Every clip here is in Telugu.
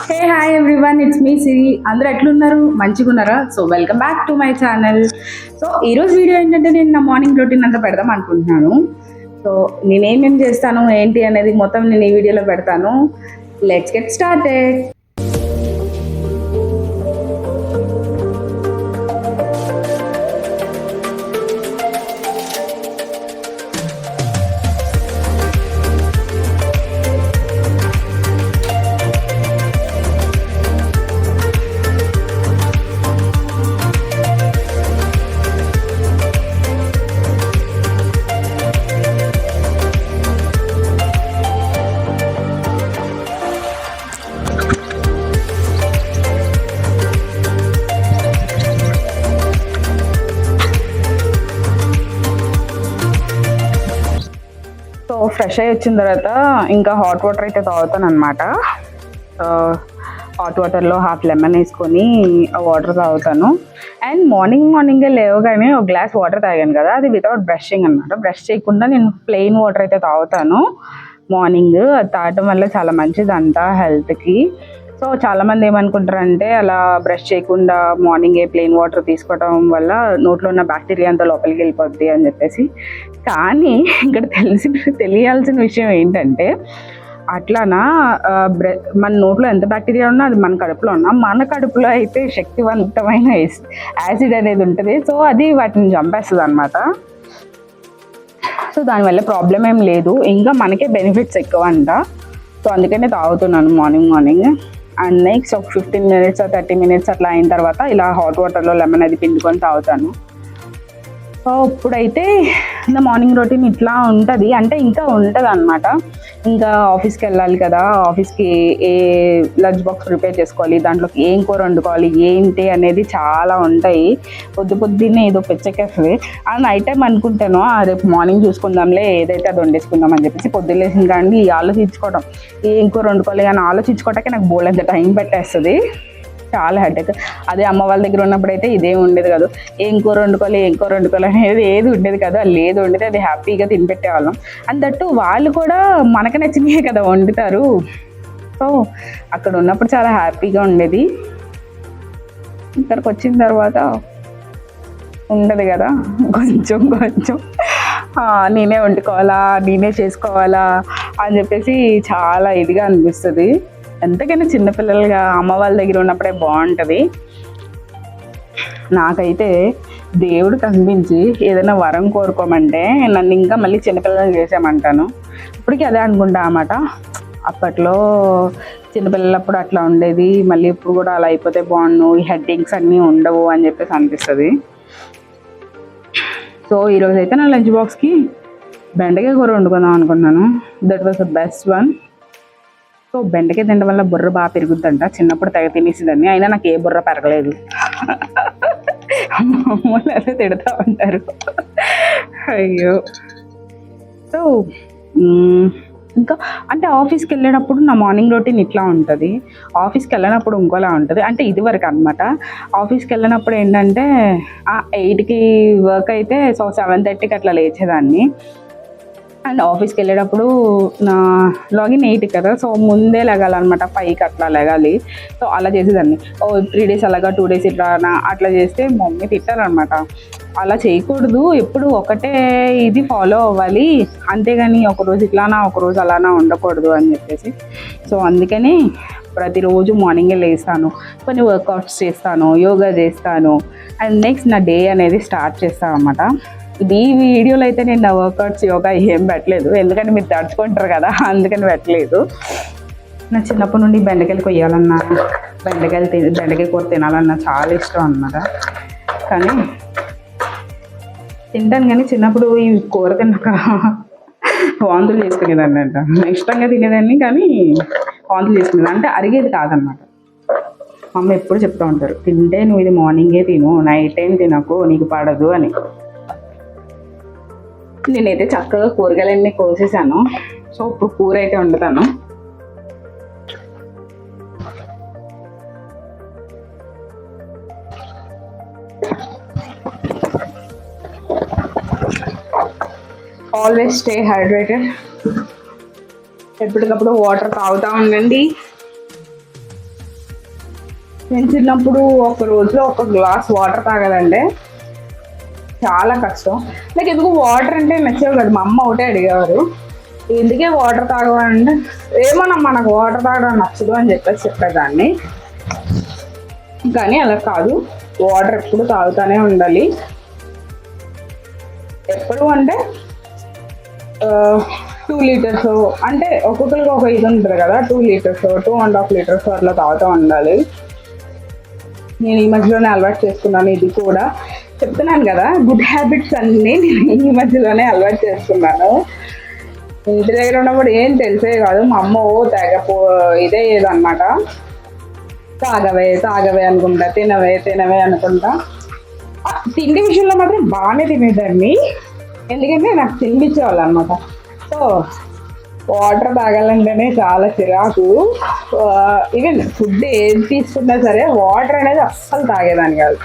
Hey hi everyone, it's me Siri. అందరూ ఎట్లున్నారు? మంచిగా ఉన్నారా? So welcome back to my channel. So ఈరోజు వీడియో ఏంటంటే నేను నా మార్నింగ్ రొటీన్ అంతా పెడదాం అనుకుంటున్నాను. సో నేనేమేమి చేస్తాను ఏంటి అనేది మొత్తం నేను ఈ వీడియోలో పెడతాను. Let's get started. So fresh అయ్యి వచ్చిన తర్వాత ఇంకా హాట్ వాటర్ అయితే తాగుతాను అనమాట. హాట్ వాటర్లో హాఫ్ లెమన్ వేసుకొని ఆ వాటర్ తాగుతాను. అండ్ మార్నింగే లేవగానే ఒక గ్లాస్ వాటర్ తాగాను కదా, అది వితౌట్ బ్రషింగ్ అనమాట. బ్రష్ చేయకుండా నేను ప్లెయిన్ వాటర్ అయితే తాగుతాను మార్నింగ్. అది తాగటం వల్ల చాలా మంచిదంట హెల్త్కి. సో చాలామంది ఏమనుకుంటారంటే అలా బ్రష్ చేయకుండా మార్నింగే ప్లెయిన్ వాటర్ తీసుకోవడం వల్ల నోట్లో ఉన్న బ్యాక్టీరియా అంతా లోపలికి వెళ్ళిపోద్ది అని చెప్పేసి. కానీ ఇక్కడ తెలియాల్సిన విషయం ఏంటంటే అట్లానా మన నోట్లో ఎంత బ్యాక్టీరియా ఉన్నా అది మన కడుపులో ఉన్నా, మన కడుపులో అయితే శక్తివంతమైన యాసిడ్ అనేది ఉంటుంది. సో అది వాటిని చంపేస్తుంది అనమాట. సో దానివల్ల ప్రాబ్లం ఏం లేదు, ఇంకా మనకే బెనిఫిట్స్ ఎక్కువ అంట. సో అందుకనే తాగుతున్నాను మార్నింగ్. అండ్ నెక్స్ట్ ఒక 15 minutes 30 minutes అట్లా అయిన తర్వాత ఇలా హాట్ వాటర్లో లెమన్ అది పిండుకొని తాగుతాను. సో ఇప్పుడైతే నా మార్నింగ్ రొటీన్ ఇట్లా ఉంటుంది. అంటే ఇంకా ఉంటుంది అనమాట. ఇంకా ఆఫీస్కి వెళ్ళాలి కదా, ఆఫీస్కి ఏ లంచ్ బాక్స్ ప్రిపేర్ చేసుకోవాలి, దాంట్లోకి ఏం కూర వండుకోవాలి ఏంటి అనేది చాలా ఉంటాయి. పొద్దున్నే ఏదో పెచ్చకేస్తుంది. ఆ నైట్ టైం అనుకుంటాను రేపు మార్నింగ్ చూసుకుందాంలే, ఏదైతే అది వండేసుకుందాం అని చెప్పేసి పొద్దులేసిన కానీ ఆలోచించుకోవడం ఏం కూర వండుకోవాలి కానీ ఆలోచించుకోవటానికి నాకు బోల్డ్ టైం పెట్టేస్తుంది. చాలా హెడేక్. అదే అమ్మ వాళ్ళ దగ్గర ఉన్నప్పుడు అయితే ఇదేం ఉండేది కాదు. ఏం కూర వండుకోవాలి అనేది ఏది ఉండేది కాదు. అది లేదు ఉండేది, అది హ్యాపీగా తినిపెట్టేవాళ్ళం. అండ్ దట్టు వాళ్ళు కూడా మనకు నచ్చినవే కదా వండుతారు. సో అక్కడ ఉన్నప్పుడు చాలా హ్యాపీగా ఉండేది. ఇక్కడికి వచ్చిన తర్వాత ఉండదు కదా, కొంచెం నేనే వండుకోవాలా, నేనే చేసుకోవాలా అని చెప్పేసి చాలా ఇదిగా అనిపిస్తుంది. ఎంతకైనా చిన్నపిల్లలుగా అమ్మ వాళ్ళ దగ్గర ఉన్నప్పుడే బాగుంటుంది. నాకైతే దేవుడు కనిపించి ఏదైనా వరం కోరుకోమంటే నన్ను ఇంకా మళ్ళీ చిన్నపిల్లలు చేసామంటాను. ఇప్పటికీ అదే అనుకుంటా అన్నమాట. అప్పట్లో చిన్నపిల్లలప్పుడు అట్లా ఉండేది, మళ్ళీ ఇప్పుడు కూడా అలా అయిపోతే బాగుండు, ఈ హెడ్ఏక్స్ అన్నీ ఉండవు అని చెప్పేసి అనిపిస్తుంది. సో ఈరోజు అయితే నా లంచ్ బాక్స్కి బెండకాయ కూర వండుకుందాం అనుకున్నాను. That was the best one. So బెండకాయ తినడం వల్ల బుర్ర బాగా పెరుగుద్దంట. చిన్నప్పుడు తెగ తినేసేదాన్ని, అయినా నాకు ఏ బుర్ర పెరగలేదు. మామూలు అదే తిడుతూ ఉంటారు. అయ్యో. సో ఇంకా అంటే ఆఫీస్కి వెళ్ళేటప్పుడు నా మార్నింగ్ రొటీన్ ఇట్లా ఉంటుంది, ఆఫీస్కి వెళ్ళినప్పుడు ఇంకోలా ఉంటుంది. అంటే ఇది వరకు అనమాట. ఆఫీస్కి వెళ్ళినప్పుడు ఏంటంటే 8కి వర్క్ అయితే సో 7:30కి అట్లా లేచేదాన్ని. అండ్ ఆఫీస్కి వెళ్ళేటప్పుడు నా లాగిన్ 8 కదా, సో ముందే లెగాలన్నమాట, 5కి అట్లా లెగాలి. సో అలా చేసేదాన్ని. 3 days అలాగా 2 days ఇట్లా అట్లా చేస్తే మమ్మీ తిట్టారనమాట. అలా చేయకూడదు, ఎప్పుడు ఒకటే ఇది ఫాలో అవ్వాలి, అంతేగాని ఒకరోజు ఇట్లానా ఒకరోజు అలానా ఉండకూడదు అని చెప్పేసి. సో అందుకని ప్రతిరోజు మార్నింగే లేస్తాను, కొన్ని వర్కౌట్స్ చేస్తాను, యోగా చేస్తాను. అండ్ నెక్స్ట్ నా డే అనేది స్టార్ట్ చేస్తాను అన్నమాట. ఈ వీడియోలో అయితే నేను నా వర్కౌట్స్ యోగా ఏం పెట్టలేదు, ఎందుకంటే మీరు తడుచుకుంటారు కదా, అందుకని పెట్టలేదు. నా చిన్నప్పటి నుండి బెండకాయలు కొయ్యాలన్నా, బెండకాయ కూర తినాలన్నా చాలా ఇష్టం అన్నమాట. కానీ తింటాను, కానీ చిన్నప్పుడు ఈ కూర తిన్నాక వాంతులు చేసుకునేదాన్ని అంట. ఇష్టంగా తినేదాన్ని కానీ వాంతులు చేసుకునేదాన్ని, అంటే అరిగేది కాదనమాట. మా అమ్మ ఎప్పుడు చెప్తూ ఉంటారు, తింటే నువ్వు ఇది మార్నింగే తిను, నైట్ టైం తినకు, నీకు పడదు అని. నేనైతే చక్కగా కూరగాయలన్నీ కోసేసాను. సో ఇప్పుడు కూర అయితే వండుతాను. Always stay hydrated. ఎప్పటికప్పుడు వాటర్ తాగుతూ ఉండండి. నేను చిన్నప్పుడు ఒక రోజులో ఒక గ్లాస్ వాటర్ తాగదండి, చాలా కష్టం. నాకు ఎందుకు వాటర్ అంటే నచ్చేవి కాదు. మా అమ్మ ఒకటే అడిగేవారు, ఎందుకే వాటర్ తాగవంటే, ఏమోనమ్మా నాకు వాటర్ తాగడం నచ్చదు అని చెప్పేసి చెప్పేదాన్ని. కానీ అలా కాదు, వాటర్ ఎప్పుడు తాగుతూనే ఉండాలి. ఎప్పుడు అంటే 2 లీటర్స్, అంటే ఒక్కొక్కరికి ఒక ఇది ఉంటుంది కదా, 2 లీటర్స్ 2.5 లీటర్స్ అట్లా తాగుతూ ఉండాలి. నేను ఈ మధ్యలోనే అలవాటు చేసుకున్నాను. ఇది కూడా చెప్తున్నాను కదా, గుడ్ హ్యాబిట్స్ అన్నీ నేను ఈ మధ్యలోనే అలవాటు చేసుకున్నాను. ఇంటి దగ్గర ఉన్నప్పుడు ఏం తెలిసే కాదు. మా అమ్మ ఇదే ఏదన్నమాట, తాగవే అనుకుంటా, తినవే అనుకుంటా. తిండి విషయంలో మాత్రం బాగానే తినేదాన్ని, ఎందుకంటే నాకు తినిపించేవాళ్ళు అనమాట. సో వాటర్ తాగాలంటేనే చాలా చిరాకు. ఈవెన్ ఫుడ్ ఏది తీసుకున్నా సరే వాటర్ అనేది అస్సలు తాగేదాన్ని కాదు.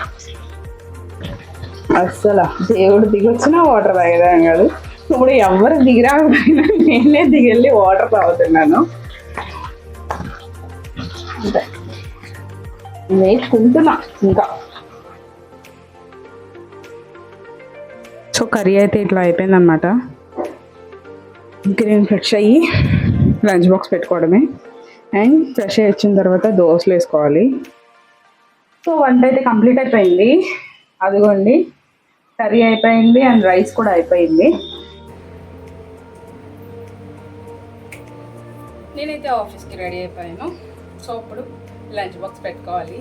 అస్సలు దేవుడు దిగొచ్చినా వాటర్ తాగేదాన్ని కాదు. ఇప్పుడు ఎవరు దిగిరాకపోయినా నేనే దిగెళ్ళి వాటర్ తాగుతున్నాను. అంతే, నేర్చుకుంటున్నా ఇంకా. సో కర్రీ అయితే ఇట్లా అయిపోయిందనమాట. ఇంకా నేను ఫ్రెష్ అయ్యి లంచ్ బాక్స్ పెట్టుకోవడమే. అండ్ ఫ్రెష్ అయ్యి వచ్చిన తర్వాత దోశలు వేసుకోవాలి. సో వంట అయితే కంప్లీట్ అయిపోయింది. అదిగోండి, కర్రీ అయిపోయింది అండ్ రైస్ కూడా అయిపోయింది. నేనైతే ఆఫీస్కి రెడీ అయిపోయాను. సో ఇప్పుడు లంచ్ బాక్స్ పెట్టుకోవాలి.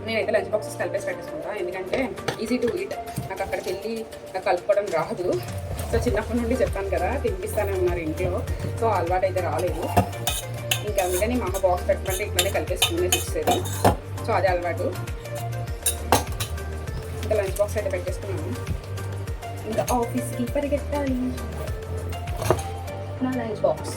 నేనైతే లంచ్ బాక్సెస్ కలిపేసి పెట్టేసుకుంటా, ఎందుకంటే ఈజీ టు ఈట్. నాకు అక్కడికి వెళ్ళి నాకు కలుపుకోవడం రాదు. సో చిన్నప్పటి నుండి చెప్పాను కదా, తినిపిస్తానే ఉన్నారు ఇంట్లో. సో అలవాటు అయితే రాలేదు. ఇంకా అందుకని మా అమ్మ బాక్స్ పెట్టమంటే ఇట్లానే కలిపేసుకునే ఇచ్చేది. సో అదే అలవాటు. ఇంకా లంచ్ బాక్స్ అయితే పెట్టేసుకున్నాను. ఇంకా ఆఫీస్కి పరిగెత్తాలి. నా లంచ్ బాక్స్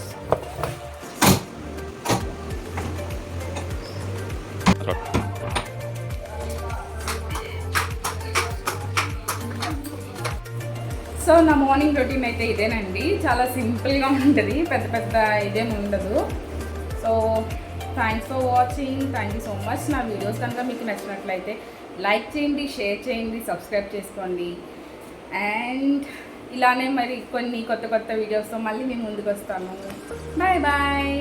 సో నా మార్నింగ్ రొటీన్ అయితే ఇదేనండి. చాలా సింపుల్గా ఉంటుంది, పెద్ద ఇదేం ఉండదు. So thanks for watching. Thank you so much. నా వీడియోస్ కనుక మీకు నచ్చినట్లయితే లైక్ చేయండి, షేర్ చేయండి, సబ్స్క్రైబ్ చేసుకోండి. అండ్ ఇలానే మరి కొన్ని కొత్త వీడియోస్తో మళ్ళీ మేము ముందుకు వస్తాను. Bye bye.